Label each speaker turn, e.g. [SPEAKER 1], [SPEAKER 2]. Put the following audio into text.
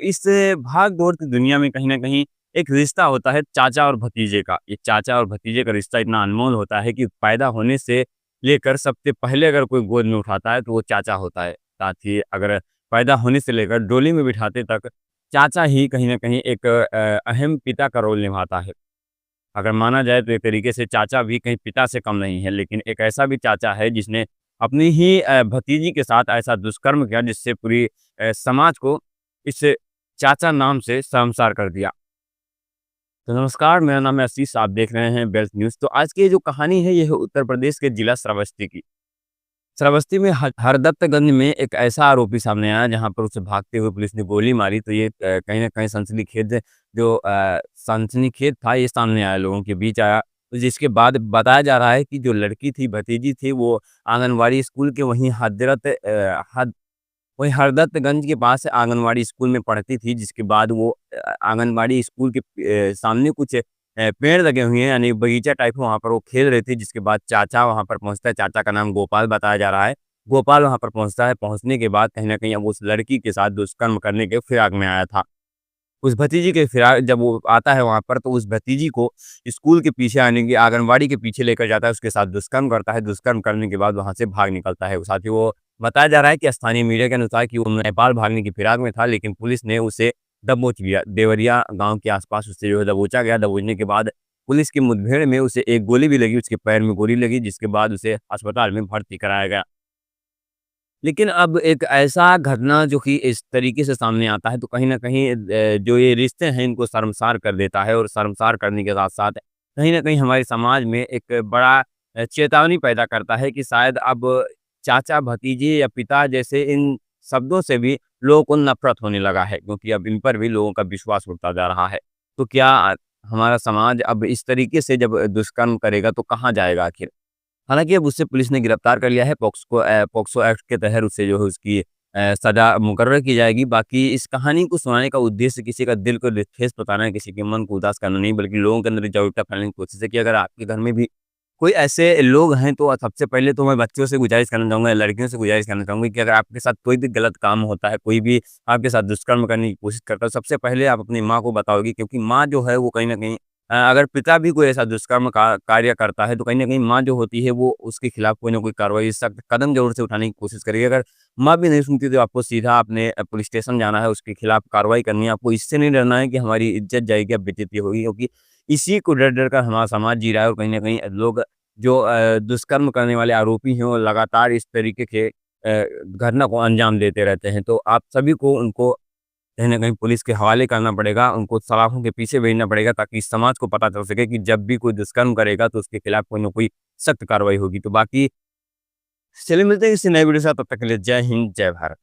[SPEAKER 1] इस भाग-दौड़ की दुनिया में कहीं न कहीं एक रिश्ता होता है चाचा और भतीजे का। ये चाचा और भतीजे का रिश्ता इतना अनमोल होता है कि पैदा होने से लेकर सबसे पहले अगर कोई गोद में उठाता है तो वो चाचा होता है। साथ ही अगर पैदा होने से लेकर डोली में बिठाते तक चाचा ही कहीं न कहीं एक अहम पिता का रोल निभाता है। अगर माना जाए तो एक तरीके से चाचा भी कहीं पिता से कम नहीं है, लेकिन एक ऐसा भी चाचा है जिसने अपनी ही भतीजी के साथ ऐसा दुष्कर्म किया जिससे पूरी समाज को इस चाचा नाम से शर्मसार कर दिया। तो नमस्कार, मेरा नाम है आशीष, आप देख रहे हैं बेल्ट न्यूज़। तो आज की ये जो कहानी है ये है उत्तर प्रदेश के जिला श्रावस्ती की। श्रावस्ती में हरदत्तगंज में एक ऐसा आरोपी सामने आया जहाँ पर उसे भागते हुए पुलिस ने गोली मारी। तो ये कहीं न कहीं सनसनीखेज था, ये सामने आया, लोगों के बीच आया। तो जिसके बाद बताया जा रहा है कि जो लड़की थी, भतीजी थी, वो आंगनवाड़ी स्कूल के वहीं हरदत्तगंज के पास आंगनवाड़ी स्कूल में पढ़ती थी। जिसके बाद वो आंगनवाड़ी स्कूल के सामने कुछ पेड़ लगे हुए हैं, यानी बगीचा टाइप वहाँ पर वो खेल रहे थे। जिसके बाद चाचा वहाँ पर पहुँचता है, चाचा का नाम गोपाल बताया जा रहा है। गोपाल वहाँ पर पहुँचता है, पहुँचने के बाद कहीं न कहीं अब उस लड़की के साथ दुष्कर्म करने के फिराक में आया था। उस भतीजी के फिराक जब वो आता है वहाँ पर, तो उस भतीजी को स्कूल के पीछे आने की आंगनवाड़ी के पीछे लेकर जाता है, उसके साथ दुष्कर्म करता है। दुष्कर्म करने के बाद वहाँ से भाग निकलता है। साथ ही वो बताया जा रहा है कि स्थानीय मीडिया के अनुसार कि वो नेपाल भागने की फिराक में था, लेकिन पुलिस ने उसे दबोच लिया। देवरिया गाँव के आस-पास उसे जो है दबोचा गया। दबोचने के बाद पुलिस की मुठभेड़ में उसे एक गोली भी लगी, उसके पैर में गोली लगी, जिसके बाद उसे अस्पताल में भर्ती कराया गया। लेकिन अब एक ऐसा घटना जो कि इस तरीके से सामने आता है, तो कहीं न कहीं जो ये रिश्ते हैं इनको शर्मसार कर देता है, और शर्मसार करने के साथ-साथ कहीं न कहीं हमारे समाज में एक बड़ा चेतावनी पैदा करता है कि शायद अब चाचा, भतीजे या पिता जैसे इन शब्दों से भी लोगों को नफ़रत होने लगा है, क्योंकि अब इन पर भी लोगों का विश्वास उठता जा रहा है। तो क्या हमारा समाज अब इस तरीके से जब दुष्कर्म करेगा तो कहाँ जाएगा आखिर? हालाँकि अब उसे पुलिस ने गिरफ्तार कर लिया है। पॉक्सो एक्ट के तहत उसे जो है उसकी सज़ा मुकर्रर की जाएगी। बाकी इस कहानी को सुनाने का उद्देश्य किसी का दिल को ठेस पहुँचाना है, किसी के मन को उदास करना नहीं, बल्कि लोगों के अंदर जागरूकता फैलाने की कोशिश है कि अगर आपके घर में भी कोई ऐसे लोग हैं, तो सबसे पहले तो मैं बच्चों से गुज़ारिश करना चाहूँगा, लड़कियों से गुज़ारिश करना चाहूँगा कि अगर आपके साथ कोई भी गलत काम होता है, कोई भी आपके साथ दुष्कर्म करने की कोशिश करता है, सबसे पहले आप अपनी माँ को बताओगे, क्योंकि माँ जो है वो कहीं न कहीं अगर पिता भी कोई ऐसा दुष्कर्म का कार्य करता है, तो कहीं न कहीं माँ जो होती है वो उसके खिलाफ कोई न कोई कार्रवाई, सख्त कदम ज़रूर से उठाने की कोशिश करेगी। अगर माँ भी नहीं सुनती तो आपको सीधा अपने पुलिस स्टेशन जाना है, उसके खिलाफ कार्रवाई करनी है। आपको इससे नहीं डरना है कि हमारी इज़्ज़त जाएगी या बेइज़्ज़ती होगी, क्योंकि इसी को डर-डर कर हमारा समाज जी रहा है, और कहीं न कहीं लोग जो दुष्कर्म करने वाले आरोपी हैं, वो लगातार इस तरीके के घटना को अंजाम देते रहते हैं। तो आप सभी को उनको कहीं न कहीं पुलिस के हवाले करना पड़ेगा, उनको सलाखों के पीछे भेजना पड़ेगा, ताकि इस समाज को पता चल सके कि जब भी कोई दुष्कर्म करेगा तो उसके खिलाफ कोई न कोई सख्त कार्रवाई होगी। तो बाकी चलिए मिलते हैं किसी नए वीडियो के साथ, तब तक के लिए जय हिंद, जय भारत।